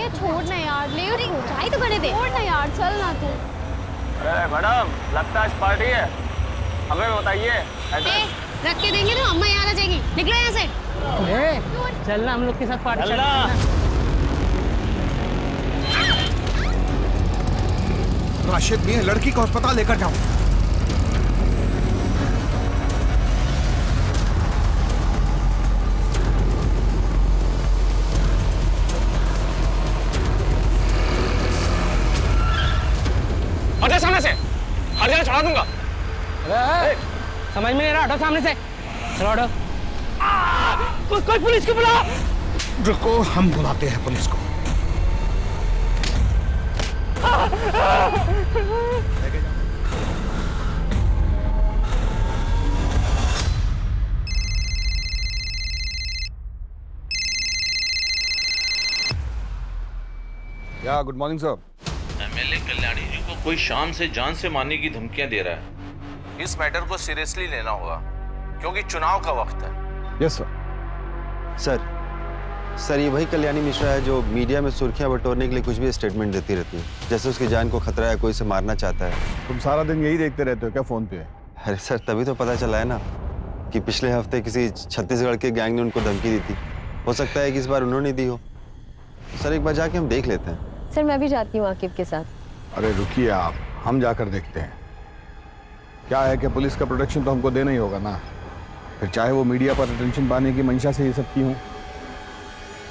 ये छोड़ ना यार, ले चाय तो करने दे। छोड़ ना यार, चल ना तू। अरे मैडम, लगता है आज पार्टी है, हमें बताइए। रख के देंगे तो अम्मा यहाँ आ जाएगी। निकलो यहाँ से। चलना हम लोग के साथ पार्टी चलना। राशिद मियां, लड़की को अस्पताल लेकर जाओ। हटो सामने से, हर जगह चढ़ा दूंगा। समझ में नहीं रहा, हटो सामने से। चलो हटो। कोई पुलिस को बुला। रुको, हम बुलाते हैं पुलिस को। या good morning sir. MLA Kalyani ji को कोई शाम से जान से मारने की धमकियां दे रहा है। इस मैटर को सीरियसली लेना होगा क्योंकि चुनाव का वक्त है। Yes sir. सर ये वही कल्याणी मिश्रा है जो मीडिया में सुर्खियां बटोरने के लिए कुछ भी स्टेटमेंट देती रहती है, जैसे उसकी जान को खतरा है, कोई से मारना चाहता है। तुम सारा दिन यही देखते रहते हो क्या फोन पे? अरे सर, तभी तो पता चला है ना कि पिछले हफ्ते किसी छत्तीसगढ़ के गैंग ने उनको धमकी दी थी। हो सकता है कि इस बार उन्होंने दी हो। सर एक बार जाके हम देख लेते हैं। सर मैं भी जाती हूँ आकिब के साथ। अरे रुकिए आप, हम जाकर देखते हैं। क्या है कि पुलिस का प्रोटेक्शन तो हमको देना ही होगा ना, फिर चाहे वो मीडिया पर अटेंशन पाने की मंशा से ये सब की हो,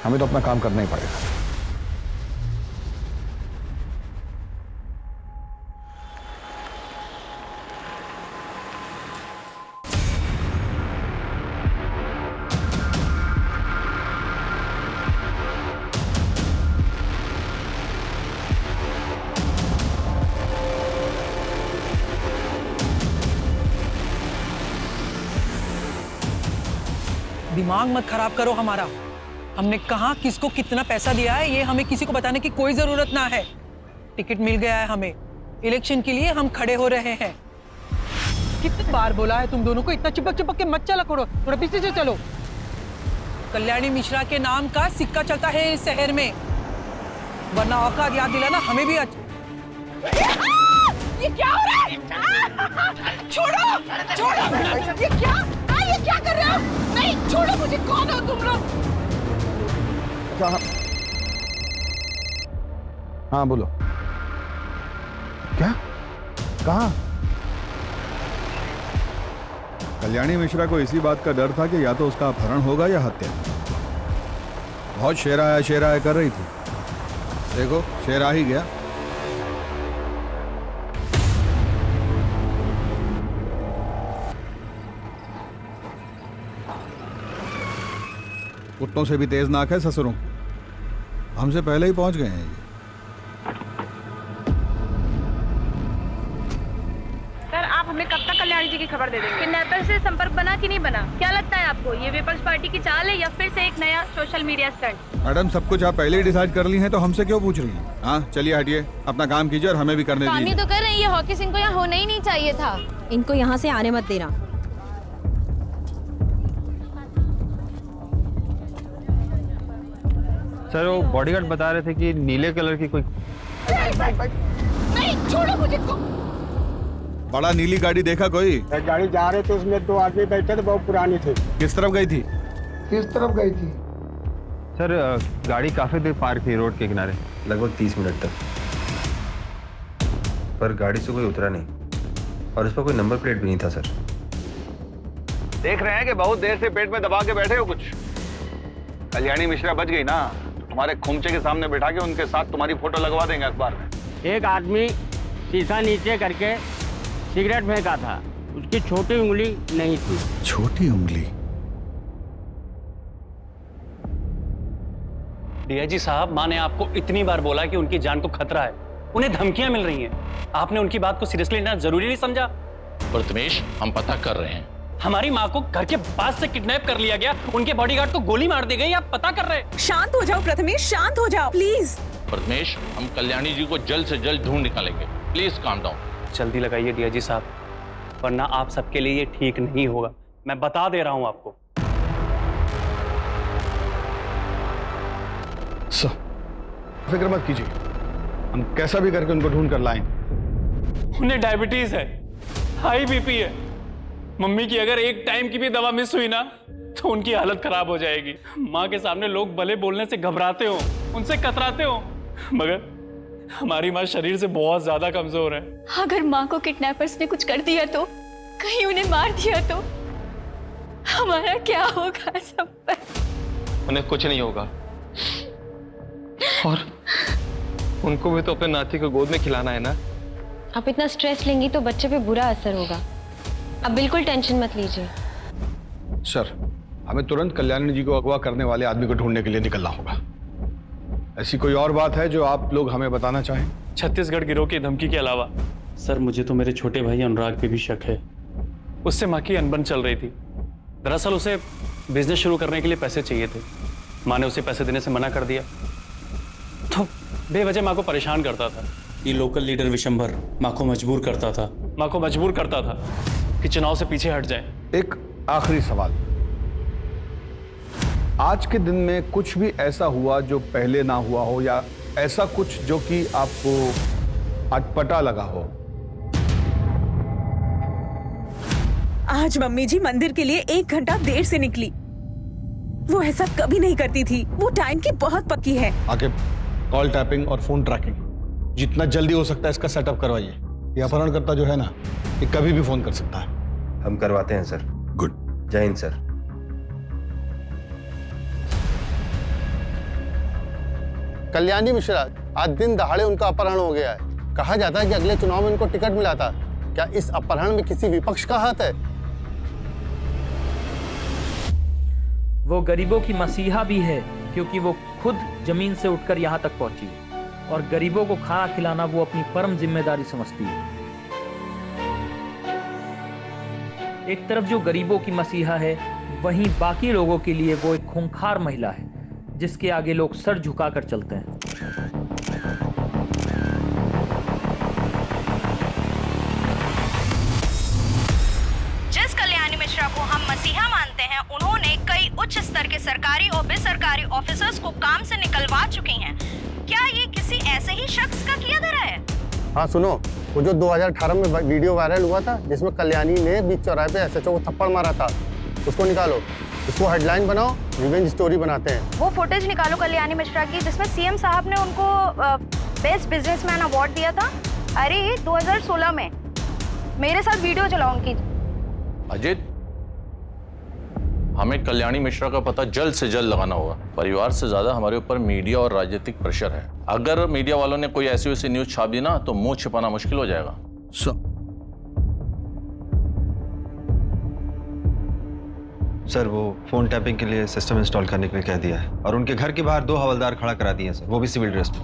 हमें तो अपना काम करना ही पड़ेगा। दिमाग मत खराब करो हमारा। हमने कहा किसको कितना पैसा दिया है ये हमें किसी को बताने की कोई जरूरत ना है। टिकट मिल गया है हमें, इलेक्शन के लिए हम खड़े हो रहे हैं। कितनी बार बोला है तुम दोनों को इतना चिपक चिपक के मत चला करो, थोड़ा पीछे से चलो। कल्याणी मिश्रा के नाम का सिक्का चलता है इस शहर में, वरना औकात याद दिलाना हमें भी। ये क्या हो रहा है? छोड़ो, छोड़ो। ये क्या कर रहे हो? नहीं, छोड़ो मुझे। कौन हो तुम लोग? हाँ बोलो। क्या? कहाँ? कल्याणी मिश्रा को इसी बात का डर था कि या तो उसका अपहरण होगा या हत्या। बहुत शेराया कर रही थी। देखो शेर आ ही गया। कुत्तों से भी तेज नाक है ससुरों, हमसे पहले ही पहुंच गए हैं ये। सर आप हमें कब तक कल्याणी जी की खबर दे देंगे? किडनैपर से संपर्क बना कि नहीं बना? क्या लगता है आपको, ये विपक्ष पार्टी की चाल है या फिर से एक नया सोशल मीडिया स्टंट? मैडम सब कुछ आप पहले ही डिसाइड कर ली हैं तो हमसे क्यों पूछ रही हैं? हाँ चलिए हटिए, अपना काम कीजिए और हमें भी करने काम ही दीजिए। तो कर रही है। हॉकी सिंह को यहाँ होना ही नहीं चाहिए था। इनको यहाँ से आने मत देना। सर वो बॉडीगार्ड बता रहे थे कि नीले कलर की कोई। नहीं, छोड़ो मुझे। बड़ा नीली गाड़ी देखा कोई? गाड़ी जा रहे थे, उसमें 2 आदमी बैठे थे, बहुत पुरानी थी। किस तरफ गई थी? किस तरफ गई थी? सर गाड़ी काफी देर पार्क थी रोड के किनारे, लगभग 30 मिनट तक, पर गाड़ी से कोई उतरा नहीं और उस पर कोई नंबर प्लेट भी नहीं था। सर देख रहे हैं कि बहुत देर से पेट में दबा के बैठे हो कुछ। कल्याणी मिश्रा बच गई ना, तुम्हारे खुमचे के सामने बैठा के उनके साथ तुम्हारी फोटो लगवा देंगे अखबार में। एक आदमी शीशा नीचे करके सिगरेट फेंका था, उसकी छोटी उंगली नहीं थी। छोटी उंगली? डीआईजी साहब, माँ ने आपको इतनी बार बोला कि उनकी जान को खतरा है, उन्हें धमकियां मिल रही हैं। आपने उनकी बात को सीरियसली लेना जरूरी नहीं समझा? प्रथमेश, हम पता कर रहे हैं। हमारी माँ को घर के पास से किडनैप कर लिया गया, उनके बॉडीगार्ड को गोली मार दी गई, आप पता कर रहे हैं? शांत हो जाओ प्रथमेश, शांत हो जाओ प्लीज। प्रथमेश, हम कल्याणी जी को जल्द से जल्द ढूंढ निकालेंगे। Please calm down. जल्दी लगाइए डीआईजी साहब, वरना आप सबके लिए ये ठीक नहीं होगा। मैं बता दे रहा हूं आपको। फिक्र मत कीजिए, हम कैसा भी करके उनको ढूंढ कर लाएंगे। उन्हें डायबिटीज है, हाई बीपी है। मम्मी की अगर एक टाइम की भी दवा मिस हुई ना तो उनकी हालत खराब हो जाएगी। माँ के सामने लोग भले बोलने से घबराते हो, उनसे कतराते हो, मगर हमारी माँ शरीर से बहुत ज्यादा कमजोर है। अगर माँ को किडनैपर्स ने कुछ कर दिया तो, कहीं उन्हें मार दिया तो हमारा क्या होगा सब पर? उन्हें कुछ नहीं होगा, और उनको भी तो अपने नाती को गोद में खिलाना है ना। आप इतना स्ट्रेस लेंगी तो बच्चे पे बुरा असर होगा। आप बिल्कुल टेंशन मत लीजिए। सर, हमें तुरंत कल्याणी जी को अगवा करने वाले आदमी को ढूंढने के लिए निकलना होगा। ऐसी कोई और बात है जो आप लोग हमें बताना चाहें? छत्तीसगढ़ गिरोह की धमकी के अलावा सर, मुझे तो मेरे छोटे भाई अनुराग पे भी शक है। उससे माँ की अनबन चल रही थी। दरअसल उसे बिजनेस शुरू करने के लिए पैसे चाहिए थे। माँ ने उसे पैसे देने से मना कर दिया, तो बेवजह माँ को परेशान करता था। ये लोकल लीडर विशंभर माँ को मजबूर करता था कि चुनाव से पीछे हट जाए। एक आखिरी सवाल, आज के दिन में कुछ भी ऐसा हुआ जो पहले ना हुआ हो, या ऐसा कुछ जो कि आपको अटपटा लगा हो? आज मम्मी जी मंदिर के लिए 1 घंटा देर से निकली। वो ऐसा कभी नहीं करती थी। वो टाइम की बहुत पक्की है। आगे कॉल टैपिंग और फोन ट्रैकिंग जितना जल्दी हो सकता है इसका सेटअप करवाइए। ये अपहरणकर्ता जो है ना, ये कभी भी फोन कर सकता है। हम करवाते हैं सर। गुड। जय हिंद सर। कल्याणी मिश्रा, आज दिन दहाड़े उनका अपहरण हो गया है। कहा जाता है कि अगले चुनाव में उनको टिकट मिला था। क्या इस अपहरण में किसी विपक्ष का हाथ है? वो गरीबों की मसीहा भी है, क्योंकि वो खुद जमीन से उठकर यहाँ तक पहुंची और गरीबों को खाना खिलाना वो अपनी परम जिम्मेदारी समझती है। एक तरफ जो गरीबों की मसीहा है, वहीं बाकी लोगों के लिए वो एक खूंखार महिला है जिसके आगे लोग सर झुकाकर चलते हैं। जिस कल्याणी मिश्रा को हम मसीहा मानते हैं, उन्होंने कई उच्च स्तर के सरकारी और बेसरकारी ऑफिसर्स को काम से निकलवा चुकी हैं। क्या ये किसी ऐसे ही शख्स का किया धरा है? हाँ सुनो, वो जो 2018 में वीडियो वायरल हुआ था जिसमें कल्याणी ने बीच चौराहे पे एसएचओ को थप्पड़ मारा था, उसको निकालो, उसको हेडलाइन बनाओ, रिवेंज स्टोरी बनाते हैं। वो फुटेज निकालो कल्याणी मिश्रा की जिसमें सीएम साहब ने उनको बेस्ट बिजनेसमैन अवार्ड दिया था। अरे 2016 में। मेरे साथ वीडियो चलाओ उनकी। अजित, हमें कल्याणी मिश्रा का पता जल्द से जल्द लगाना होगा। परिवार से ज्यादा हमारे ऊपर मीडिया और राजनीतिक प्रेशर है। अगर मीडिया वालों ने कोई ऐसी वैसी न्यूज छाप दी ना तो मुंह छिपाना मुश्किल हो जाएगा। सर, वो फोन टैपिंग के लिए सिस्टम इंस्टॉल करने के लिए कह दिया है और उनके घर के बाहर 2 हवलदार खड़ा करा दिए हैं सर, वो भी सिविल ड्रेस में,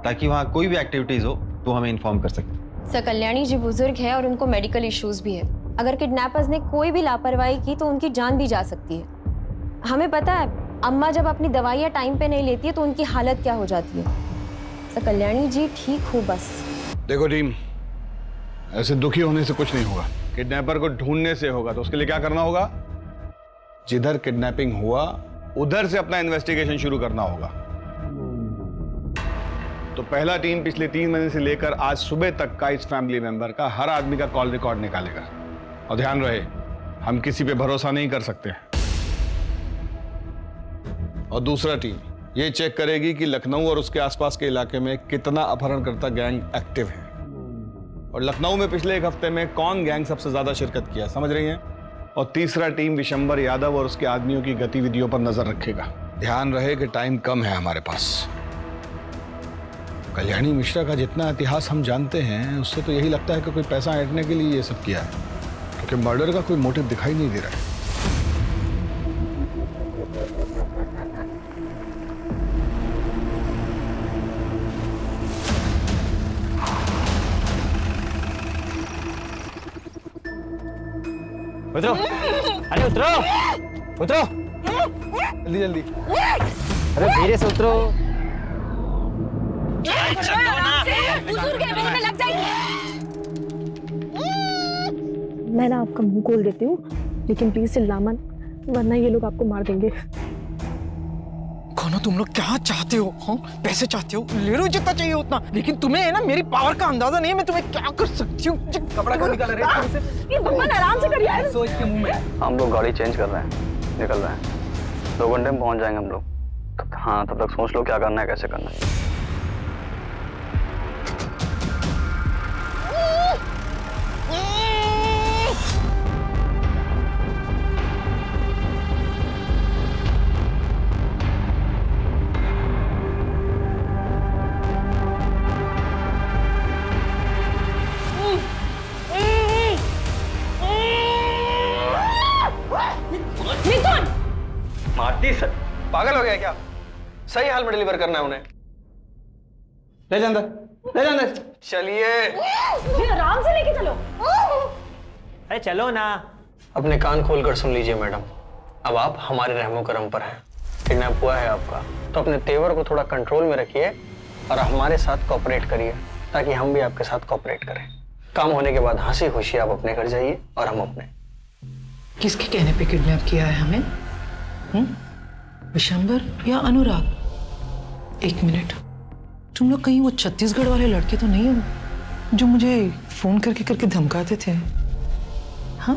ताकि वहाँ कोई भी एक्टिविटीज हो तो हमें इन्फॉर्म कर सकें। सर, कल्याणी जी बुजुर्ग है और उनको मेडिकल इश्यूज भी है। अगर किडनैपर्स ने कोई भी लापरवाही की तो उनकी जान भी जा सकती है। हमें पता है, अम्मा जब अपनी दवाइयाँ टाइम पे नहीं लेती है तो उनकी हालत क्या हो जाती है। सर, कल्याणी जी ठीक हो बस। देखो टीम, ऐसे दुखी होने से कुछ नहीं होगा। किडनैपर को ढूंढने से होगा। तो उसके लिए क्या करना होगा? जिधर किडनैपिंग हुआ उधर से अपना इन्वेस्टिगेशन शुरू करना होगा। तो पहला टीम पिछले 3 महीने से लेकर आज सुबह तक का इस फैमिली मेंबर का हर आदमी का कॉल रिकॉर्ड निकालेगा। और ध्यान रहे, हम किसी पे भरोसा नहीं कर सकते। और दूसरा टीम ये चेक करेगी कि लखनऊ और उसके आसपास के इलाके में कितना अपहरणकर्ता गैंग एक्टिव है, और लखनऊ में पिछले 1 हफ्ते में कौन गैंग सबसे ज्यादा शिरकत किया, समझ रही हैं? और तीसरा टीम विशंबर यादव और उसके आदमियों की गतिविधियों पर नजर रखेगा। ध्यान रहे कि टाइम कम है हमारे पास। कल्याणी मिश्रा का जितना इतिहास हम जानते हैं उससे तो यही लगता है कि कोई पैसा ऐंठने के लिए ये सब किया है, क्योंकि मर्डर का कोई मोटिव दिखाई नहीं दे रहा है। उतरो, अरे उतरो, उतरो, जल्दी जल्दी। अरे धीरे से उतरो। मैं ना आपका मुंह खोल देती हूँ, लेकिन प्लीज चिल्ला मत, वरना ये लोग आपको मार देंगे। कौन मानो तुम लोग क्या चाहते हो? हाँ, पैसे चाहते हो, ले लो जितना चाहिए उतना, लेकिन तुम्हें है ना मेरी पावर का अंदाजा नहीं है, मैं तुम्हें क्या कर सकती हूँ। कपड़ा क्यों निकाल रहे हैं से? ये भगवान आराम से करिए यार। सो इसके मुंह में। हम लोग गाड़ी चेंज कर रहे हैं, निकल रहे हैं। 2 घंटे में पहुंच जाएंगे हम लोग। हाँ, तब तक सोच लो क्या करना है, कैसे करना है। मारती सर, पागल हो गया क्या? सही हाल में डिलीवर करना है उन्हें। ले जा अंदर, ले जा अंदर। चलिए आराम से लेके चलो। अरे चलो ना। अपने कान खोलकर सुन लीजिए मैडम, अब आप हमारे रहमो करम पर हैं। किडनैप हुआ है आपका, तो अपने तेवर को थोड़ा कंट्रोल में रखिए और हमारे साथ कोऑपरेट करिए, ताकि हम भी आपके साथ कोऑपरेट करें। काम होने के बाद हंसी खुशी आप अपने घर जाइए और हम अपने। किसके कहने पे किडनैप किया है हमें? विशंबर या अनुराग? 1 मिनट, तुम लोग कहीं वो छत्तीसगढ़ वाले लड़के तो नहीं हो जो मुझे फोन करके करके धमकाते थे? हाँ?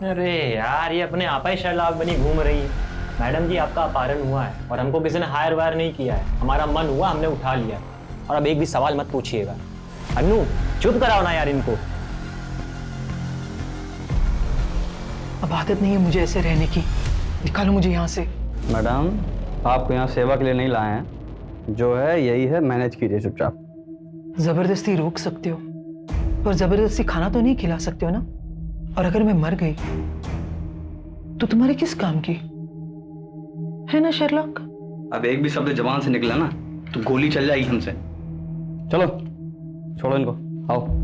अरे यार, ये अपने आप ही शर्लाक बनी घूम रही है। मैडम जी, आपका अपहरण हुआ है और हमको किसी ने हायर वायर नहीं किया है। हमारा मन हुआ, हमने उठा लिया। और अब एक भी सवाल मत पूछिएगा। अनु, चुप कराओ ना यार इनको। अब आदत नहीं है मुझे ऐसे रहने की, निकालो मुझे यहाँ से। मैडम, आपको यहाँ सेवा के लिए नहीं लाए हैं, जो है यही है, मैनेज कीजिए चुपचाप। जबरदस्ती रोक सकते हो, पर जबरदस्ती खाना तो नहीं खिला सकते हो ना। और अगर मैं मर गई तो तुम्हारे किस काम की है ना शेरलॉक? अब एक भी शब्द जबान से निकला ना तो गोली चल जाएगी हमसे। चलो छोड़ो इनको, आओ।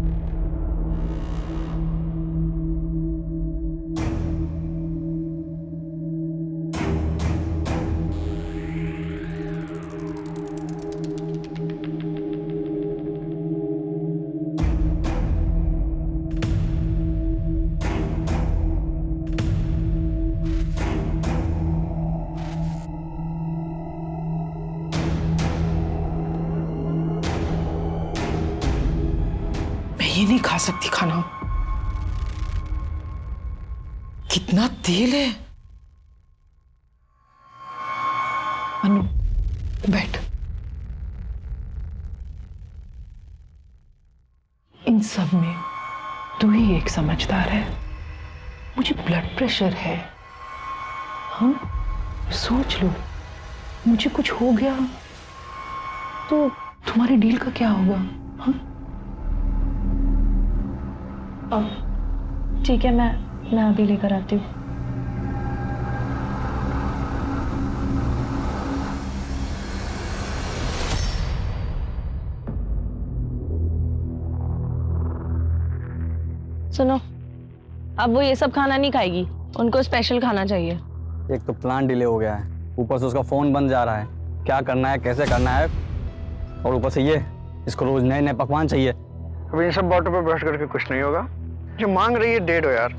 ये नहीं खा सकती खाना, कितना तेल है। अनु, बैठ। इन सब में तू ही एक समझदार है। मुझे ब्लड प्रेशर है। हाँ, सोच लो, मुझे कुछ हो गया तो तुम्हारे डील का क्या होगा? हाँ, ठीक है, मैं अभी लेकर आती हूँ। सुनो, अब वो ये सब खाना नहीं खाएगी, उनको स्पेशल खाना चाहिए। एक तो प्लान डिले हो गया है, ऊपर से उसका फोन बंद जा रहा है। क्या करना है, कैसे करना है, और ऊपर से ये इसको रोज नए नए पकवान चाहिए। अब इन सब बातों पर बहस करके कुछ नहीं होगा। जो मांग रही है दे दो यार,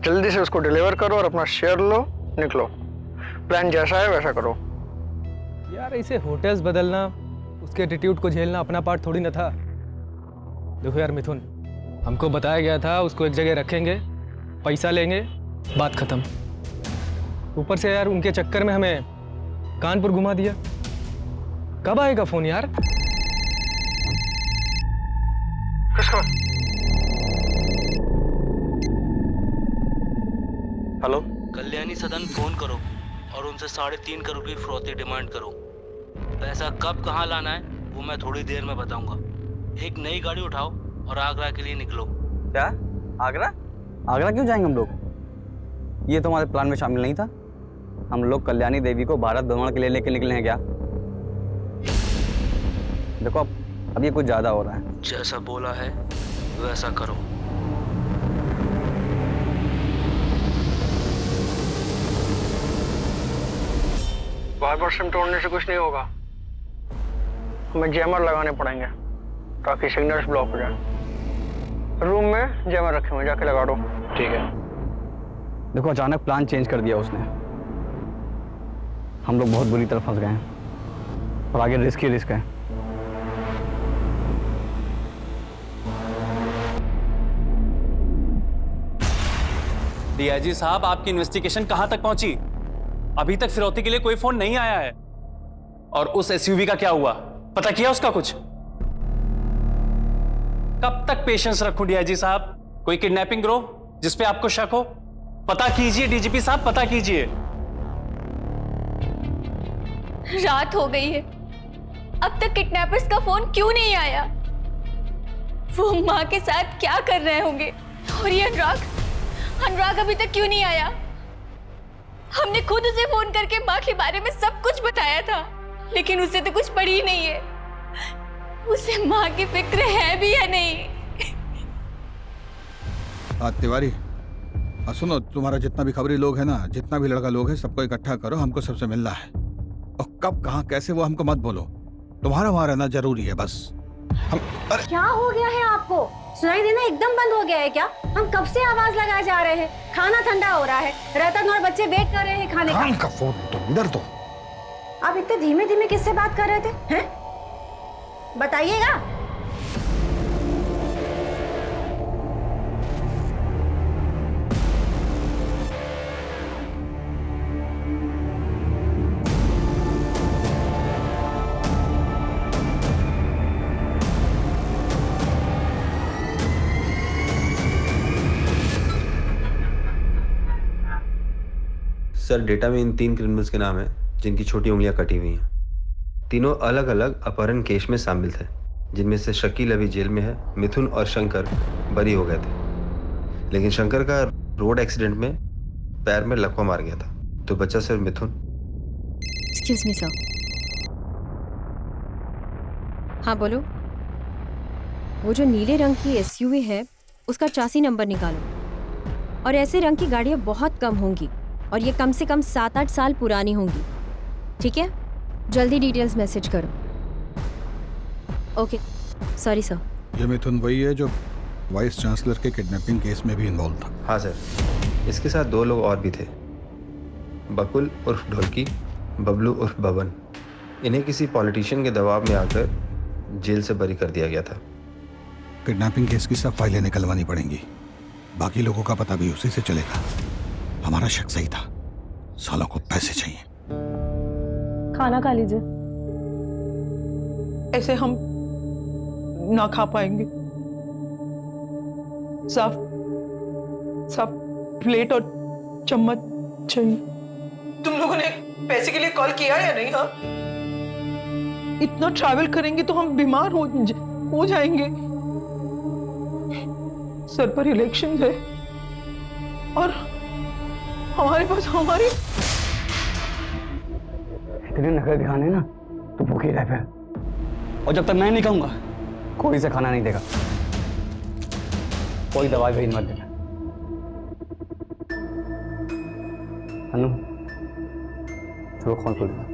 जल्दी से उसको डिलीवर करो और अपना शेयर लो, निकलो। प्लान जैसा है वैसा करो। यार, इसे होटल्स बदलना, उसके एटीट्यूड को झेलना अपना पार्ट थोड़ी ना था। देखो यार मिथुन, हमको बताया गया था उसको एक जगह रखेंगे, पैसा लेंगे, बात खत्म। ऊपर से यार उनके चक्कर में हमें कानपुर घुमा दिया। कब आएगा फोन यार? हेलो, कल्याणी सदन फोन करो और उनसे 3.5 करोड़ की फिरौती डिमांड करो। पैसा कब कहाँ लाना है वो मैं थोड़ी देर में बताऊंगा। एक नई गाड़ी उठाओ और आगरा के लिए निकलो। क्या? आगरा? आगरा क्यों जाएंगे हम लोग? ये तो हमारे प्लान में शामिल नहीं था। हम लोग कल्याणी देवी को भारत भ्रमण के लिए लेके निकले हैं क्या? देखो अब ये कुछ ज्यादा हो रहा है। जैसा बोला है वैसा करो। वाइब्रेशन तोड़ने से कुछ नहीं होगा, हमें जैमर लगाने पड़ेंगे ताकि सिग्नल्स ब्लॉक हो जाए। रूम में जैमर रखे हुए, जाके लगा दो। ठीक है। देखो अचानक प्लान चेंज कर दिया उसने, हम लोग बहुत बुरी तरह फंस गए हैं। और आगे रिस्क ही रिस्क है। डीआईजी साहब, आपकी इन्वेस्टिगेशन कहां तक पहुंची? अभी तक फिरौती के लिए कोई फोन नहीं आया है। और उस एसयूवी का क्या हुआ, पता किया उसका कुछ? कब तक पेशेंस रखूं डीआईजी साहब? कोई किडनैपिंग गिरोह जिसपे आपको शक हो? पता कीजिए डीजीपी साहब, पता कीजिए। रात हो गई है, अब तक किडनैपर्स का फोन क्यों नहीं आया? वो माँ के साथ क्या कर रहे होंगे? और ये अनुराग अभी तक क्यों नहीं आया? हमने खुद उसे फोन करके माँ के बारे में सब कुछ बताया था, लेकिन उसे तो कुछ पड़ी ही नहीं है। उसे माँ की फिक्र है भी या नहीं? तिवारी, सुनो, तुम्हारा जितना भी खबरी लोग है ना, जितना भी लड़का लोग है, सबको इकट्ठा करो, हमको सबसे मिलना है। और कब कहाँ कैसे वो हमको मत बोलो, तुम्हारा वहां रहना जरूरी है बस। क्या हो गया है आपको? सुनाई देना एकदम बंद हो गया है क्या? हम कब से आवाज लगाए जा रहे हैं, खाना ठंडा हो रहा है, रतन और बच्चे वेट कर रहे हैं खाने का। फोन तो इधर दो। आप इतने धीमे धीमे किससे बात कर रहे थे हैं? बताइएगा। सर, डेटा में इन 3 क्रिमिनल्स के नाम है जिनकी छोटी उंगलियां कटी हुई हैं। तीनों अलग अलग अपहरण केस में शामिल थे, जिनमें से शकील अभी जेल में है, मिथुन और शंकर बरी हो गए थे। लेकिन शंकर का रोड एक्सीडेंट में पैर में लकवा मार गया था, तो बचा सिर्फ मिथुन। Excuse me sir. हाँ बोलो। वो जो नीले रंग की एसयूवी है, उसका चासी नंबर निकालो। और ऐसे रंग की गाड़ियाँ बहुत कम होंगी, और ये कम से कम 7-8 साल पुरानी होंगी। ठीक है, जल्दी डिटेल्स मैसेज करो। Okay, sorry sir. ये मिथुन वही है जो वाइस चांसलर के किडनैपिंग केस में भी इन्वॉल्व था? हाँ सर, इसके साथ 2 लोग और भी थे, बकुल उर्फ ढोलकी, बबलू उर्फ बबन। इन्हें किसी पॉलिटिशियन के दबाव में आकर जेल से बरी कर दिया गया था। किडनैपिंग केस की सब फाइलें निकलवानी पड़ेंगी, बाकी लोगों का पता भी उसी से चलेगा। हमारा शक सही था, सालों को पैसे चाहिए। खाना खा लीजिए। ऐसे हम ना खा पाएंगे। साफ प्लेट और चम्मच चाहिए। तुम लोगों ने पैसे के लिए कॉल किया या नहीं? हाँ, इतना ट्रैवल करेंगे तो हम बीमार हो जाएंगे। सर पर इलेक्शन है और हमारे पास इतने नखरे दिखाने ना तो भूखे रह पे। और जब तक मैं नहीं कहूंगा, कोई से खाना नहीं देगा। कोई दवाई भी मत देना। अनु, चलो कॉल कर दो।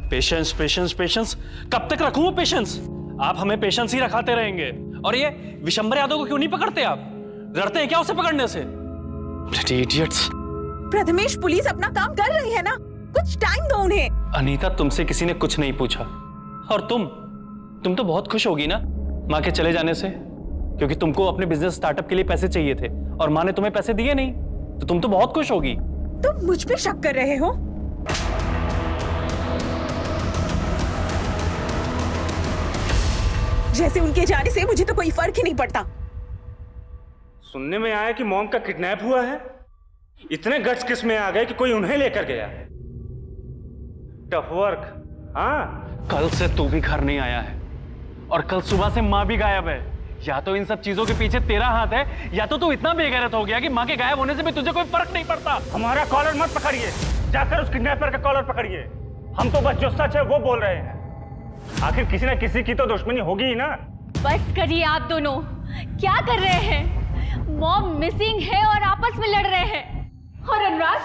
पेशेंस पेशेंस पेशेंस, कब तक रखूं वो पेशेंस? आप हमें पेशेंस ही रखाते रहेंगे। और ये विशंबर यादव को क्यों नहीं पकड़ते आप? डरते हैं क्या उसे पकड़ने से? इडियट्स। प्रथमेश, पुलिस अपना काम कर रही है ना, कुछ टाइम दो उन्हें। अनीता, तुमसे किसी ने कुछ नहीं पूछा। और तुम तो बहुत खुश होगी ना माँ के चले जाने से, क्योंकि तुमको अपने बिजनेस स्टार्टअप के लिए पैसे चाहिए थे और माँ ने तुम्हें पैसे दिए नहीं, तो तुम तो बहुत खुश होगी। तुम मुझ पे शक कर रहे हो? जैसे उनके जाने से मुझे तो कोई फर्क ही नहीं पड़ता। सुनने में आया कि मॉम का किडनैप हुआ है। इतने गट्स किस में आ गए कि कोई उन्हें लेकर गया। Tough work. हाँ, कल से तू भी घर नहीं आया है और कल सुबह से माँ भी गायब है। या तो इन सब चीजों के पीछे तेरा हाथ है, या तो तू इतना बेगैरत हो गया कि माँ के गायब होने से भी तुझे कोई फर्क नहीं पड़ता। हमारा कॉलर मत पकड़िए, जाकर उस किडनैपर का कॉलर पकड़िए। हम तो बस जो सच है वो बोल रहे हैं। आखिर किसी न किसी की तो दुश्मनी होगी ही ना। बस करिए आप दोनों, क्या कर रहे हैं? मॉम मिसिंग है और आपस में लड़ रहे हैं। और अनुराग,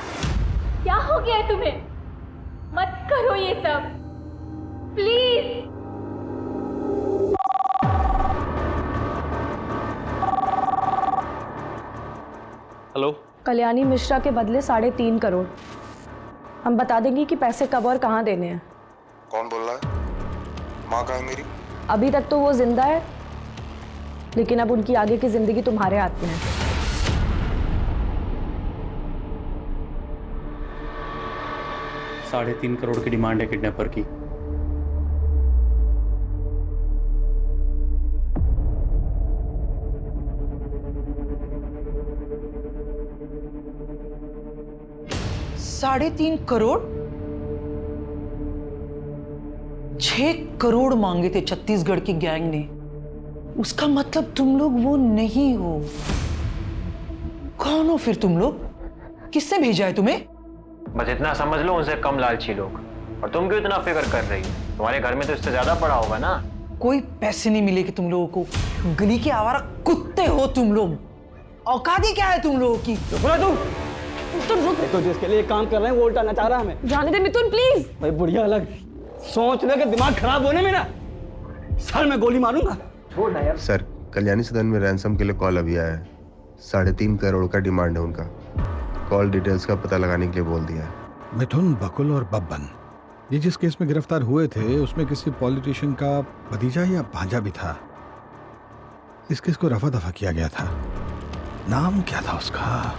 क्या हो गया है तुम्हें? मत करो ये सब, प्लीज। कल्याणी मिश्रा के बदले 3.5 करोड़। हम बता देंगे कि पैसे कब और कहाँ देने हैं। कौन बोल रहा है? माँ कहाँ है मेरी? अभी तक तो वो जिंदा है, लेकिन अब उनकी आगे की जिंदगी तुम्हारे हाथ में है। $3.5 करोड़ की डिमांड है किडनैपर की। $3.5 करोड़? 6 करोड़ मांगे थे छत्तीसगढ़ की गैंग ने। उसका मतलब तुम लोग वो नहीं हो। कौन हो फिर तुम लोग? किसने भेजा है तुम्हें? बस इतना समझ लो, उनसे कम लालची लोग। और तुम क्यों इतना फिक्र कर रही हो? तुम्हारे घर में तो इससे ज्यादा पड़ा होगा ना। कोई पैसे नहीं मिलेगे तुम लोगों को। गली के आवारा कुत्ते हो तुम लोग। औकात ही क्या है तुम लोगों की? बोला तो जिसके लिए काम कर रहे हैं वो उल्टा नचा रहा है हमें। जाने दे मिथुन प्लीज। भाई बुढ़िया अलग सोचने के दिमाग खराब होने में ना सर में गोली मारूंगा। छोड़ना यार। सर, कल्याणी सदन में रैंसम के लिए कॉल अभी आया है। 3.5 करोड़ का डिमांड है उनका। कॉल डिटेल्स का पता लगाने के लिए बोल दिया है। मिथुन, बकुल और बब्बन, ये जिस केस में गिरफ्तार हुए थे उसमें किसी पॉलिटिशियन का भतीजा या भांजा भी था। इस केस को रफा दफा किया गया था। नाम क्या था उसका?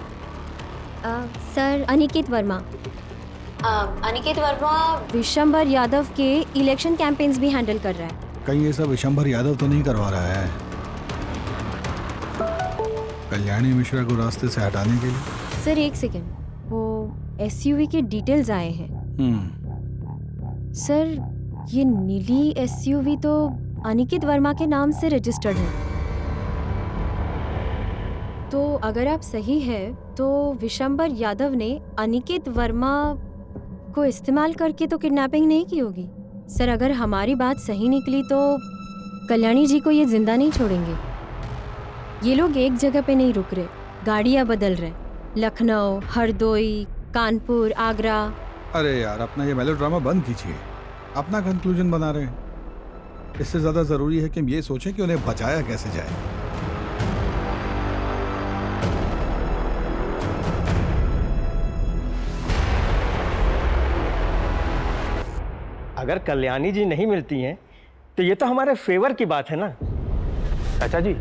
सर, अनिकेत वर्मा। अनिकेत वर्मा विशंबर यादव के इलेक्शन कैंपेन्स भी हैंडल कर रहा है। कहीं ये सब विशंबर यादव तो नहीं करवा रहा है कल्याणी मिश्रा को रास्ते से हटाने के लिए? सर एक सेकेंड, वो एसयूवी के डिटेल्स आए हैं। सर, ये नीली एसयूवी तो अनिकेत वर्मा के नाम से रजिस्टर्ड है। तो अगर आप सही है तो विशंबर यादव ने अनिकेत वर्मा को इस्तेमाल करके तो किडनैपिंग नहीं की होगी। सर, अगर हमारी बात सही निकली तो कल्याणी जी को ये जिंदा नहीं छोड़ेंगे। ये लोग एक जगह पे नहीं रुक रहे, गाड़ियाँ बदल रहे। लखनऊ, हरदोई, कानपुर, आगरा। अरे यार, अपना ये मेलोड्रामा बंद कीजिए। अपना कंक्लूजन बना रहे हैं। इससे ज्यादा जरूरी है कि हम ये सोचें कि उन्हें बचाया कैसे जाए। अगर कल्याणी जी नहीं मिलती हैं तो ये तो हमारे फेवर की बात है ना। चाचा जी,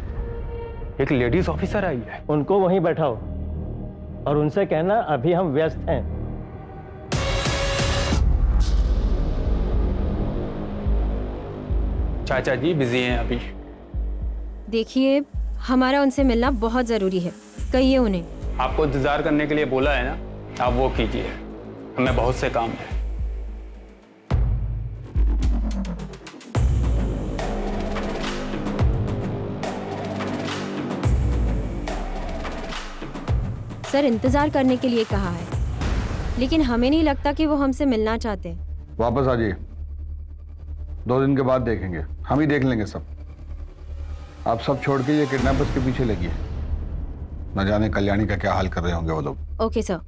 एक लेडीज ऑफिसर आई है। उनको वहीं बैठाओ और उनसे कहना अभी हम व्यस्त हैं। चाचा जी बिजी हैं अभी। देखिए, हमारा उनसे मिलना बहुत जरूरी है। कहिए उन्हें। आपको इंतजार करने के लिए बोला है ना, आप वो कीजिए। हमें बहुत से काम है। सर, इंतजार करने के लिए कहा है, लेकिन हमें नहीं लगता कि वो हमसे मिलना चाहते हैं। वापस आ जाइए, 2 दिन के बाद देखेंगे। हम ही देख लेंगे सब। आप सब छोड़ के ये किडनैपर्स के पीछे लगिए। न जाने कल्याणी का क्या हाल कर रहे होंगे वो लोग। ओके सर,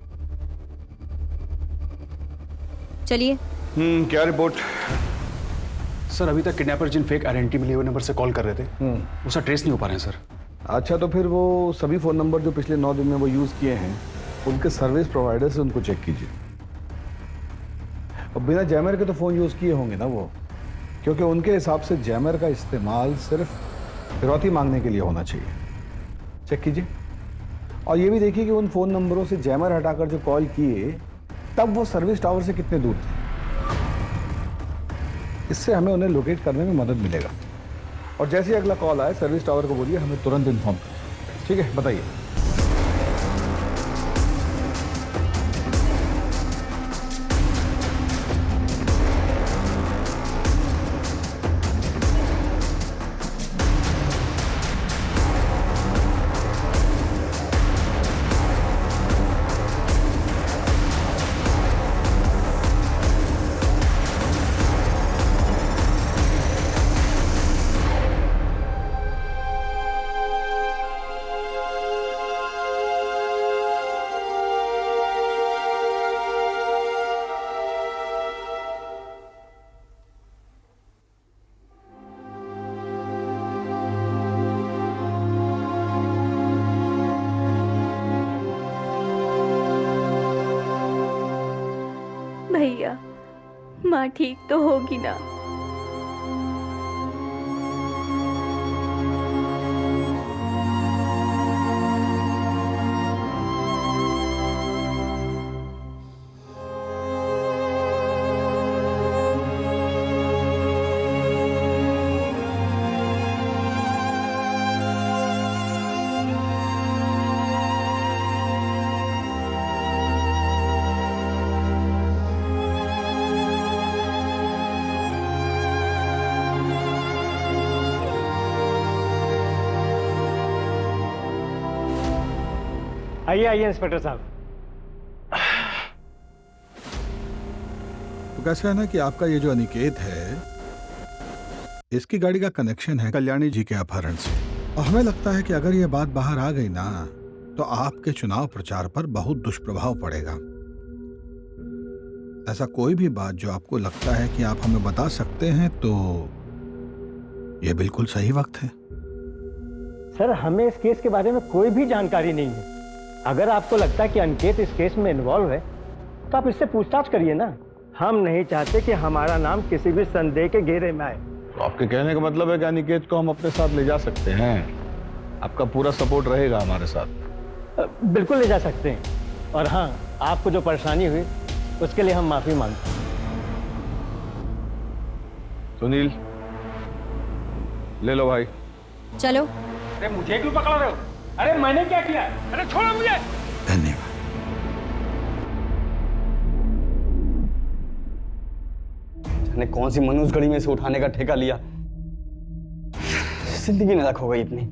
चलिए। क्या रिपोर्ट? सर, अभी तक किडनैपर जिन फेक आइडेंटिटी मिले हुए नंबर से कॉल कर रहे थे वो सर ट्रेस नहीं हो पा रहे हैं सर। अच्छा, तो फिर वो सभी फ़ोन नंबर जो पिछले 9 दिन में वो यूज़ किए हैं उनके सर्विस प्रोवाइडर से उनको चेक कीजिए। और बिना जैमर के तो फ़ोन यूज़ किए होंगे ना वो, क्योंकि उनके हिसाब से जैमर का इस्तेमाल सिर्फ फिरौती मांगने के लिए होना चाहिए। चेक कीजिए। और ये भी देखिए कि उन फ़ोन नंबरों से जैमर हटाकर जो कॉल किए तब वो सर्विस टावर से कितने दूर थे। इससे हमें उन्हें लोकेट करने में मदद मिलेगा। और जैसे ही अगला कॉल आए सर्विस टावर को बोलिए हमें तुरंत इन्फॉर्म करें। ठीक है, बताइए। माँ ठीक तो होगी ना? आइए आइए इंस्पेक्टर साहब। तो कैसा है ना कि आपका ये जो अनिकेत है, इसकी गाड़ी का कनेक्शन है कल्याणी जी के अपहरण से। और हमें लगता है कि अगर ये बात बाहर आ गई ना तो आपके चुनाव प्रचार पर बहुत दुष्प्रभाव पड़ेगा। ऐसा कोई भी बात जो आपको लगता है कि आप हमें बता सकते हैं तो ये बिल्कुल सही वक्त है। सर, हमें इस केस के बारे में कोई भी जानकारी नहीं है। अगर आपको लगता है कि अनिकेत इस केस में इन्वॉल्व है तो आप इससे पूछताछ करिए ना। हम नहीं चाहते कि हमारा नाम किसी भी संदेह के घेरे में आए। तो आपके कहने का मतलब है कि अनिकेत को हम अपने साथ ले जा सकते हैं? आपका पूरा सपोर्ट रहेगा हमारे साथ? बिल्कुल ले जा सकते हैं। और हाँ, आपको जो परेशानी हुई उसके लिए हम माफी मांगते हैं। सुनील, ले लो भाई। चलो। अरे मुझे क्यों पकड़ रहे हो? अरे मैंने क्या किया? अरे छोड़ो मुझे। धन्यवाद। जाने कौन सी मनुष्य घड़ी में से उठाने का ठेका लिया। जिंदगी नरक हो गई इतनी।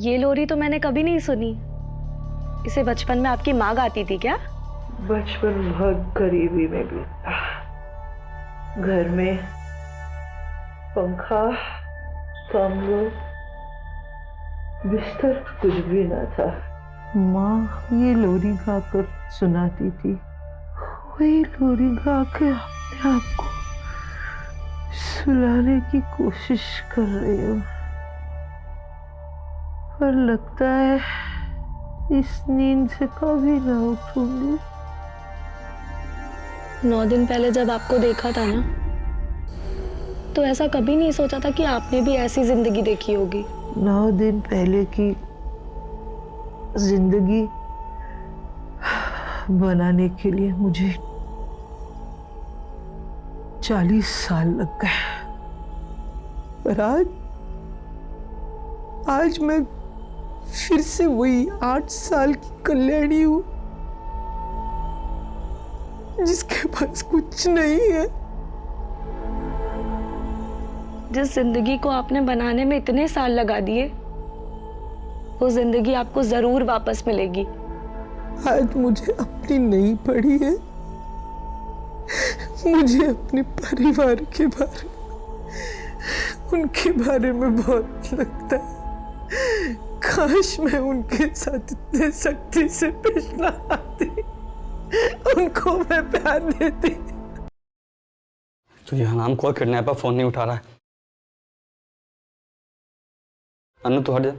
ये लोरी तो मैंने कभी नहीं सुनी। इसे बचपन में आपकी माँ गाती थी क्या? बचपन बहुत गरीबी में बीता। घर में पंखा, कमरा, बिस्तर कुछ भी ना था। माँ ये लोरी गाकर सुनाती थी। वही लोरी गाकर अपने आप को सुलाने की कोशिश कर रही हूँ, पर लगता है इस नींद से कभी ना उठूंगी। 9 दिन पहले जब आपको देखा था ना, तो ऐसा कभी नहीं सोचा था कि आपने भी ऐसी जिंदगी देखी होगी। 9 दिन पहले की जिंदगी बनाने के लिए मुझे 40 साल लग गए, पर आज मैं फिर से वही 8 साल की कल्याणी हूं जिसके पास कुछ नहीं है। जिस जिंदगी को आपने बनाने में इतने साल लगा दिए, वो जिंदगी आपको जरूर वापस मिलेगी। आज मुझे अपनी नहीं पड़ी है। मुझे अपने परिवार के बारे में, उनके बारे में बहुत लगता है। काश मैं उनके साथ इतने सख्ती से पेश न आती, उनको मैं प्यार देती। तो यह नाम कोई किडनैपर फोन नहीं उठा रहा है। अनु तू हट जा।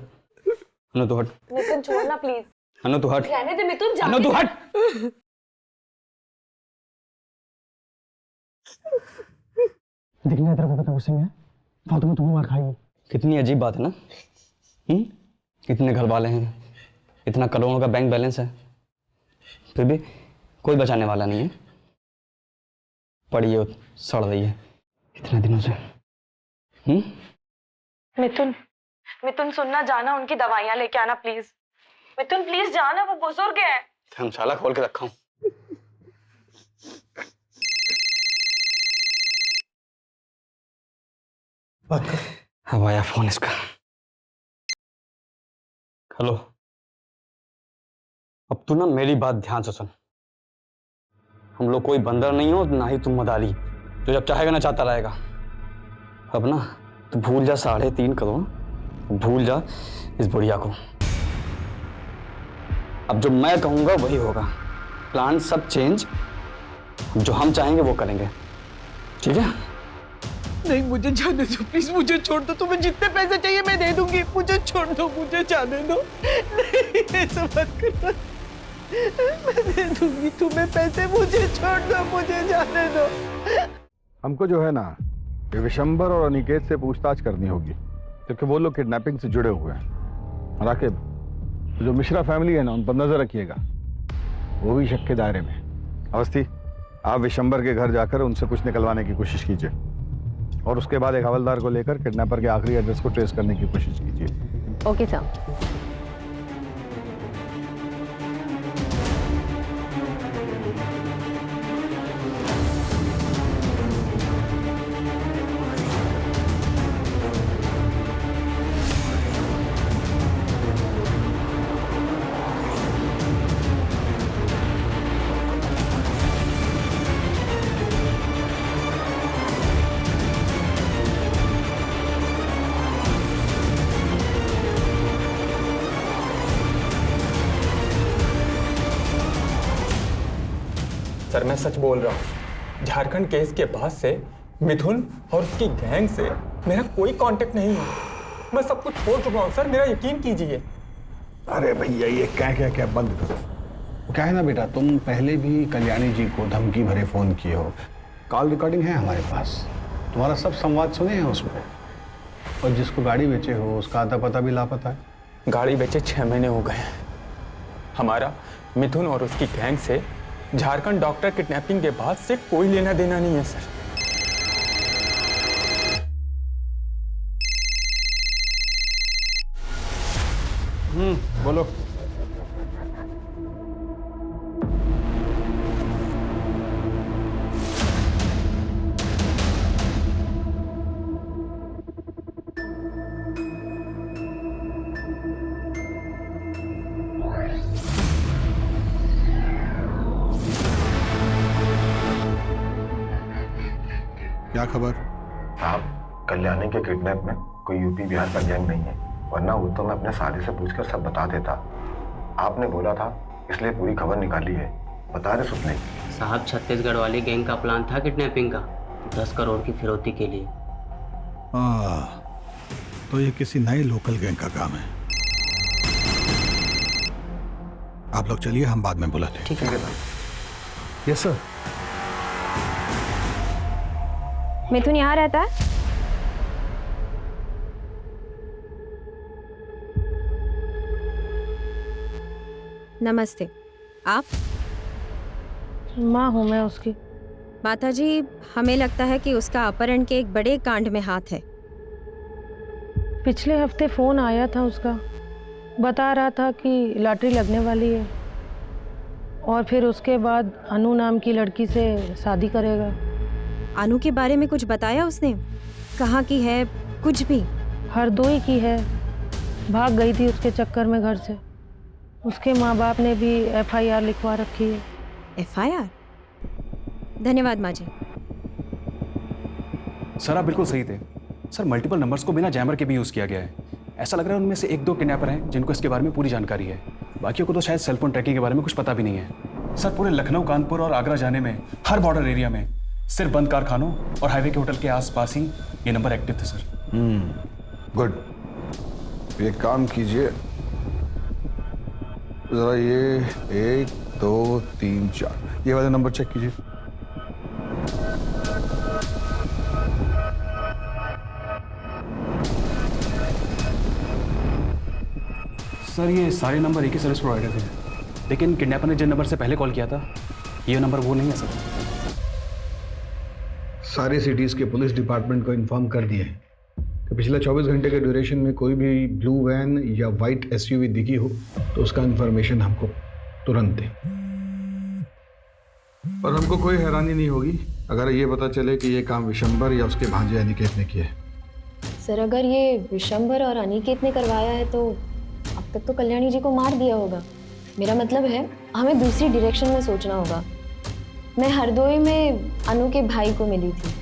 अनु तू हट। मिथुन छोड़ना प्लीज। अनु तू हट। रहने दे मिथुन। अनु तू हट। दिखने तेरे को पता गुस्से में फालतू में तुम्हें मार खाएगी। कितनी अजीब बात है ना। इतने घर वाले हैं, इतना करोड़ों का बैंक बैलेंस है, फिर भी कोई बचाने वाला नहीं है। पड़ी है, सड़ रही है इतने दिनों से। मिथुन सुनना, जाना उनकी दवाइयां लेके आना प्लीज। मिथुन प्लीज जाना, वो बुजुर्ग है। धर्मशाला खोल के रखा हूं। अब आया फोन इसका। हेलो, अब तू ना मेरी बात ध्यान से सुन। हम लोग कोई बंदर नहीं हो, ना ही तुम मदारी जो जब चाहेगा ना चाहता रहेगा। अब ना तू भूल जा 3.5 करोड़, भूल जा इस बुढ़िया को। अब जो मैं कहूंगा वही होगा। प्लान सब चेंज, जो हम चाहेंगे वो करेंगे, ठीक है? नहीं, मुझे जाने दो प्लीज, मुझे छोड़ दो। तुम्हें जितने पैसे चाहिए मैं दे दूंगी, मुझे छोड़ दो, मुझे जाने दो। नहीं, ऐसा मत करो, मैं दे दूंगी तुम्हें पैसे, मुझे छोड़ दो, मुझे जाने दो। हमको जो है ना, ये विशंबर और अनिकेत से पूछताछ करनी होगी, क्योंकि वो लोग किडनैपिंग से जुड़े हुए हैं। राकिब, जो मिश्रा फैमिली है ना, उन पर नजर रखिएगा, वो भी शक के दायरे में। अवस्थी, आप विशंबर के घर जाकर उनसे कुछ निकलवाने की कोशिश कीजिए, और उसके बाद एक हवलदार को लेकर किडनैपर के आखिरी एड्रेस को ट्रेस करने की कोशिश कीजिए। Okay sir. सर मैं सच बोल रहा हूँ, झारखंड केस के बाद से मिथुन और उसकी गैंग से मेरा कोई कांटेक्ट नहीं है। मैं सब कुछ छोड़ चुका हूँ सर, मेरा यकीन कीजिए। अरे भैया, ये क्या बंद करो। क्या है ना बेटा, तुम पहले भी कल्याणी जी को धमकी भरे फोन किए हो, कॉल रिकॉर्डिंग है हमारे पास, तुम्हारा सब संवाद सुने हैं उसमें। और जिसको गाड़ी बेचे हो उसका आता पता भी लापता है। गाड़ी बेचे 6 महीने हो गए हैं। हमारा मिथुन और उसकी गैंग से झारखंड डॉक्टर किडनैपिंग के बाद से कोई लेना देना नहीं है सर। बोलो। क्या खबर? साहब, कल्याणी के किडनैप में कोई यूपी बिहार का गैंग नहीं है, वरना वो तो मैं अपने साले से पूछकर सब बता देता। आपने बोला था इसलिए पूरी खबर निकाली है। बता रहे सुपने साहब, छत्तीसगढ़ वाली गैंग का प्लान था किडनैपिंग का, 10 करोड़ की फिरौती के लिए। तो ये किसी नए लोकल गैंग का काम है। आप लोग चलिए, हम बाद में बुलाते हैं। ठीक है। Yes sir. मिथुन यहाँ रहता है? नमस्ते, आप? माँ हूँ मैं उसकी। माता जी, हमें लगता है कि उसका अपहरण के एक बड़े कांड में हाथ है। पिछले हफ्ते फ़ोन आया था उसका, बता रहा था कि लॉटरी लगने वाली है और फिर उसके बाद अनु नाम की लड़की से शादी करेगा। अनु के बारे में कुछ बताया उसने? कहाँ की है? कुछ भी? हरदोई की है, भाग गई थी उसके चक्कर में घर से। उसके माँ बाप ने भी FIR लिखवा रखी है। FIR? धन्यवाद माँ जी। सर आप बिल्कुल सही थे सर, मल्टीपल नंबर्स को बिना जैमर के भी यूज़ किया गया है। ऐसा लग रहा है उनमें से 1-2 किडनैपर हैं जिनको इसके बारे में पूरी जानकारी है, बाकियों को तो शायद सेलफोन ट्रैकिंग के बारे में कुछ पता भी नहीं है। सर पूरे लखनऊ, कानपुर और आगरा जाने में हर बॉर्डर एरिया में सिर्फ बंद कारखानों और हाईवे के होटल के आसपास ही ये नंबर एक्टिव थे सर। गुड। एक काम कीजिए, जरा ये 1, 2, 3, 4 ये वाले नंबर चेक कीजिए। सर ये सारे नंबर एक ही सर्विस प्रोवाइडर थे, लेकिन किडनैपर ने जिन नंबर से पहले कॉल किया था ये नंबर वो नहीं है सर। सारे सिटीज़ के पुलिस डिपार्टमेंट को इन्फॉर्म कर दिए कि पिछले 24 घंटे के ड्यूरेशन में कोई भी ब्लू वैन या वाइट SUV दिखी हो तो उसका इन्फॉर्मेशन हमको तुरंत दें। और हमको कोई हैरानी नहीं होगी अगर ये पता चले कि ये काम विशंबर या उसके भांजे अनिकेत ने किया है। सर, अगर ये विशंबर और अनिकेत ने करवाया है तो अब तक तो कल्याणी जी को मार दिया होगा। मेरा मतलब है हमें दूसरी डायरेक्शन में सोचना होगा। मैं हरदोई में अनु के भाई को मिली थी,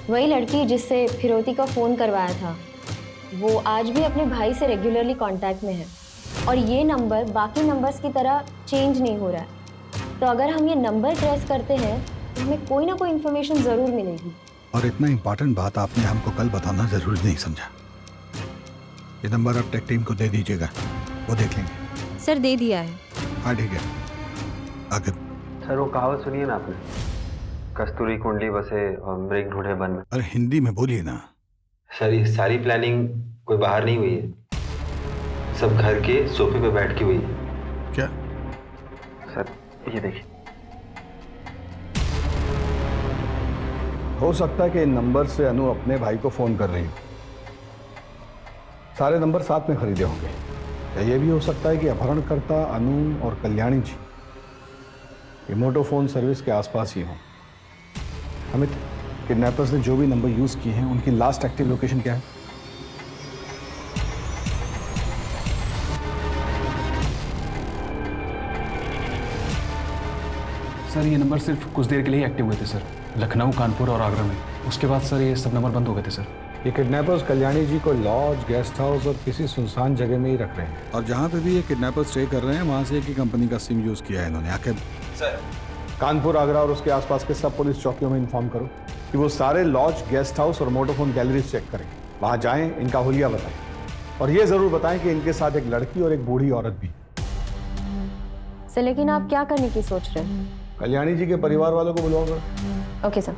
वही लड़की जिससे फिरौती का फ़ोन करवाया था। वो आज भी अपने भाई से रेगुलरली कांटेक्ट में है और ये नंबर बाकी नंबर्स की तरह चेंज नहीं हो रहा है। तो अगर हम ये नंबर ट्रेस करते हैं तो हमें कोई ना कोई इन्फॉर्मेशन जरूर मिलेगी। और इतना इंपॉर्टेंट बात आपने हमको कल बताना जरूरी नहीं समझा। ये नंबर आप टेक टीम को दे दीजिएगा, वो देख लेंगे। सर दे दिया है। हाँ ठीक है, आगे। सर वो कहावत सुनिए ना आपने, कस्तूरी कुंडली बसे और मृग ढूंढे वन में। अरे हिंदी में बोलिए ना। सर ये सारी प्लानिंग कोई बाहर नहीं हुई है, सब घर के सोफे पे बैठ के हुई है। क्या? सर ये देखिए। हो सकता है कि इन नंबर से अनु अपने भाई को फोन कर रही हो। सारे नंबर साथ में खरीदे होंगे। या ये भी हो सकता है कि अपहरणकर्ता अनु और कल्याणी जी रिमोटो फोन सर्विस के आसपास ही हों। अमित, किडनैपर्स ने जो भी नंबर यूज किए हैं उनकी लास्ट एक्टिव लोकेशन क्या है? सर ये नंबर सिर्फ कुछ देर के लिए एक्टिव हुए थे सर, लखनऊ, कानपुर और आगरा में। उसके बाद सर ये सब नंबर बंद हो गए थे सर। ये किडनैपर्स कल्याणी जी को लॉज, गेस्ट हाउस और किसी सुनसान जगह में ही रख रहे हैं। और जहाँ पे भी ये किडनैपर स्टे कर रहे हैं वहाँ से एक ही कंपनी का सिम यूज किया है इन्होंने। आखिर सर कानपुर, आगरा और उसके आसपास के सब पुलिस चौकियों में इन्फॉर्म करो कि वो सारे लॉज, गेस्ट हाउस और मोटोफोन गैलरीज चेक करें। वहाँ जाएं, इनका हुलिया बताएं और ये जरूर बताएं कि इनके साथ एक लड़की और एक बूढ़ी औरत भी। सर लेकिन आप क्या करने की सोच रहे हैं? कल्याणी जी के परिवार वालों को बुलाओगे? Okay sir.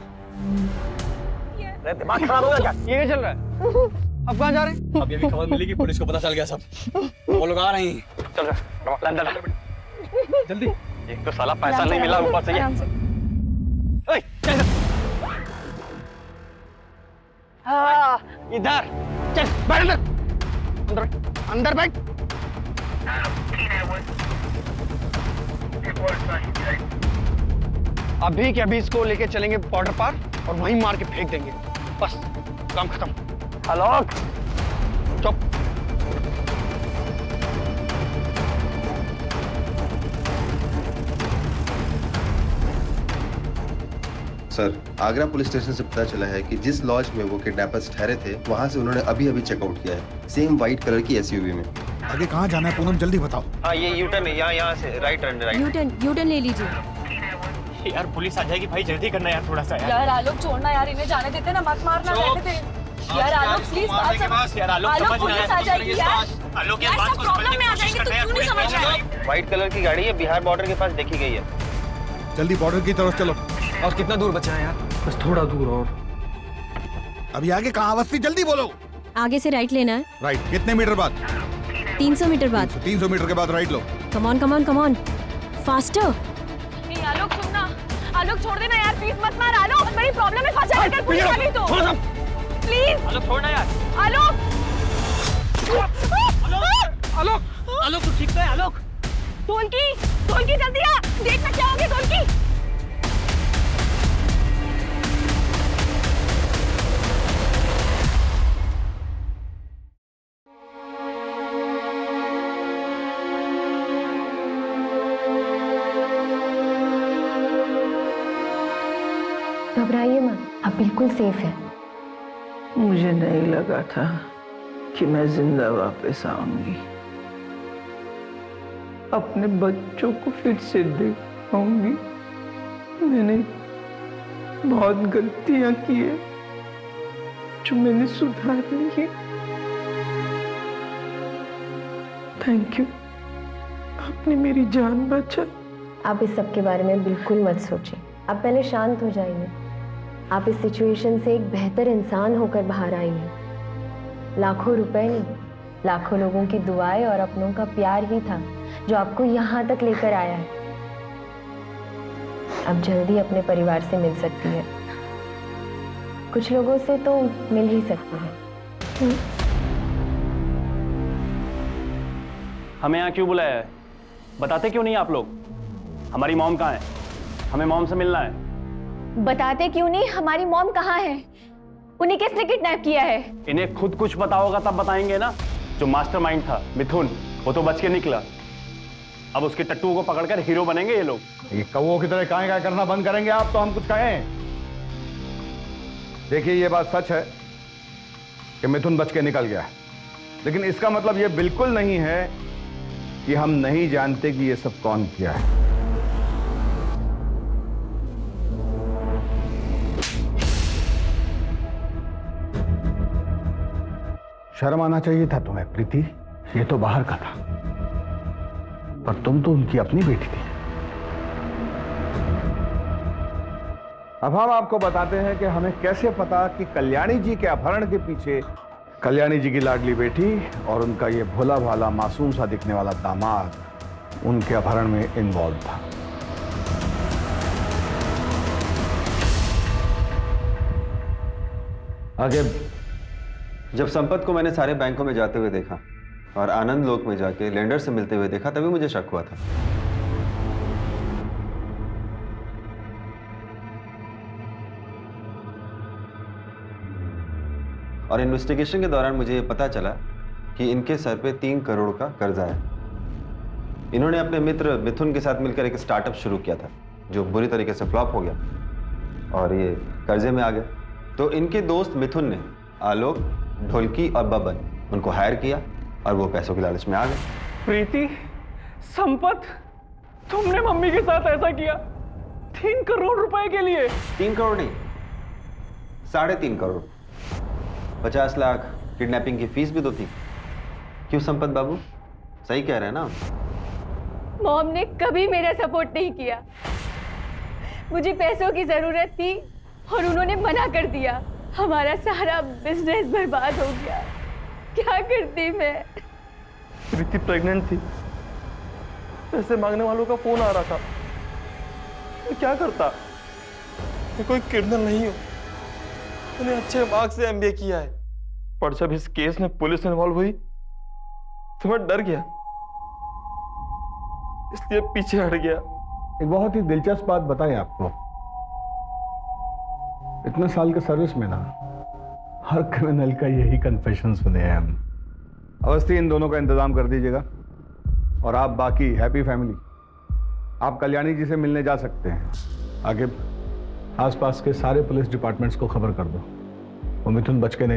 दिमाग खराब हो गया क्या? ये क्या चल रहा है? अब कहाँ जा रहे हैं? अब ये भी खबर मिली कि पुलिस को पता चल गया सब, वो लोग आ रहे हैं। चल अंदर जल्दी। एक तो साला पैसा नहीं मिला, ऊपर से ये। ओए, चल इधर चल, बैठ अंदर, अंदर बैठ। अभी के अभी इसको लेके चलेंगे बॉर्डर पार और वहीं मार के फेंक देंगे, बस काम खत्म। आलोक चुप। सर आगरा पुलिस स्टेशन से पता चला है कि जिस लॉज में वो किडनैपर्स ठहरे थे वहां से उन्होंने अभी अभी चेकआउट किया है, सेम व्हाइट कलर की एसयूवी में। आगे कहाँ जाना है पूनम, जल्दी बताओ। हाँ ये यूटर्न है, यहाँ से राइट टर्न, राइट। यूटर्न ले लीजिए। यार पुलिस आ जाएगी भाई, जल्दी करना यार थोड़ा सा। यार आलोक छोड़ना यार, इन्हें जाने देते ना, मत मारना, रहने दे। यार आलोक प्लीज बात समझ। यार आलोक समझ पुलिस आ जाएगी यार। आलोक यार बात को समझने की कोशिश कर रहे हैं। क्यों नहीं समझ रहा है? व्हाइट कलर की गाड़ी है, बिहार बॉर्डर के पास देखी गई है। जल्दी बॉर्डर की तरफ चलो। और कितना दूर बचा है यार? बस थोड़ा दूर और। अभी आगे कहाँ अवस्थी, जल्दी बोलो। आगे से राइट लेना है। राइट कितने मीटर बाद? 300 मीटर बाद। 300 मीटर के बाद राइट लो। Come on come on come on, faster. ए आलोक सुनना, आलोक छोड़ देना यार, प्लीज मत मार आलोक, बड़ी प्रॉब्लम में फंस जाएगा पुलिस आ गई तो। प्लीज आलोक छोड़ना यार। आलोक आलोक आलोक तू ठीक तो है? आलोक ढोलकी जल्दी आ, देखना क्या हो गया ढोलकी। घबराइए मत, आप बिल्कुल सेफ हैं। मुझे नहीं लगा था कि मैं जिंदा वापस आऊंगी, अपने बच्चों को फिर से देख पाऊंगी। मैंने बहुत गलतियां की है जो मैंने सुधार ली है। थैंक यू, आपने मेरी जान बचाई। आप इस सब के बारे में बिल्कुल मत सोचिए, आप पहले शांत हो जाइए। आप इस सिचुएशन से एक बेहतर इंसान होकर बाहर आई हैं। लाखों रुपए नहीं, लाखों लोगों की दुआएं और अपनों का प्यार ही था जो आपको यहाँ तक लेकर आया है। अब जल्दी अपने परिवार से मिल सकती है, कुछ लोगों से तो मिल ही सकती है। हमें यहाँ क्यों बुलाया है? बताते क्यों नहीं आप लोग? हमारी मॉम कहाँ है? हमें मॉम से मिलना है। बताते क्यों नहीं? हमारी मॉम कहाँ है? उन्हें किसने किडनैप किया है? इन्हें खुद कुछ पता होगा तब बताएंगे ना। जो मास्टरमाइंड था मिथुन, वो तो बच के निकला। अब उसके टट्टू को पकड़कर हीरो बनेंगे ये लोग। ये कौवों की तरह काहे काहे करना बंद करेंगे आप, तो हम कुछ कहें। देखिए ये बात सच है कि मिथुन बच के निकल गया है, लेकिन इसका मतलब ये बिल्कुल नहीं है कि हम नहीं जानते कि ये सब कौन किया है। शर्म आना चाहिए था तुम्हें प्रीति, ये तो बाहर का था, पर तुम तो उनकी अपनी बेटी थी। अब हम आपको बताते हैं कि हमें कैसे पता कि कल्याणी जी के अपहरण के पीछे कल्याणी जी की लाडली बेटी और उनका ये भोला भाला मासूम सा दिखने वाला दामाद उनके अपहरण में इन्वॉल्व था। आगे जब संपत को मैंने सारे बैंकों में जाते हुए देखा और आनंद लोक में जाके लेंडर से मिलते हुए देखा, तभी मुझे शक हुआ था। और इन्वेस्टिगेशन के दौरान मुझे ये पता चला कि इनके सर पे 3 करोड़ का कर्जा है। इन्होंने अपने मित्र मिथुन के साथ मिलकर एक स्टार्टअप शुरू किया था जो बुरी तरीके से फ्लॉप हो गया और ये कर्जे में आ गए। तो इनके दोस्त मिथुन ने आलोक, ढोलकी और बबन उनको हायर किया और वो पैसों की लालच में आ गए। प्रीति, संपत, तुमने मम्मी के साथ ऐसा किया 3 करोड़ रुपए के लिए? 3 करोड़ नहीं, 3.5 करोड़। 50 लाख किडनैपिंग की फीस भी तो थी। क्यों संपत बाबू, सही कह रहे हैं ना? मॉम ने कभी मेरा सपोर्ट नहीं किया। मुझे पैसों की जरूरत थी और उन्होंने मना कर दिया। हमारा सारा बिजनेस बर्बाद हो गया। क्या करती मैं? प्रीति प्रेग्नेंट थी, पैसे मांगने वालों का फोन आ रहा था, मैं क्या करता? मैं कोई क्रिमिनल नहीं हूं, मैंने अच्छे मार्क्स से एमबीए किया है, पर जब इस केस में पुलिस इन्वॉल्व हुई तो मैं डर गया, इसलिए पीछे हट गया। एक बहुत ही दिलचस्प बात बताएं आपको, इतने साल के सर्विस में ना हर क्रिमिनल का यही कन्फेशन सुने हैं हम। अवस्थी, इन दोनों का इंतजाम कर दीजिएगा और आप बाकी हैप्पी फैमिली आप कल्याणी जी से मिलने जा सकते हैं। आगे आसपास के सारे पुलिस डिपार्टमेंट्स को खबर कर दो, वो मिथुन बच के नहीं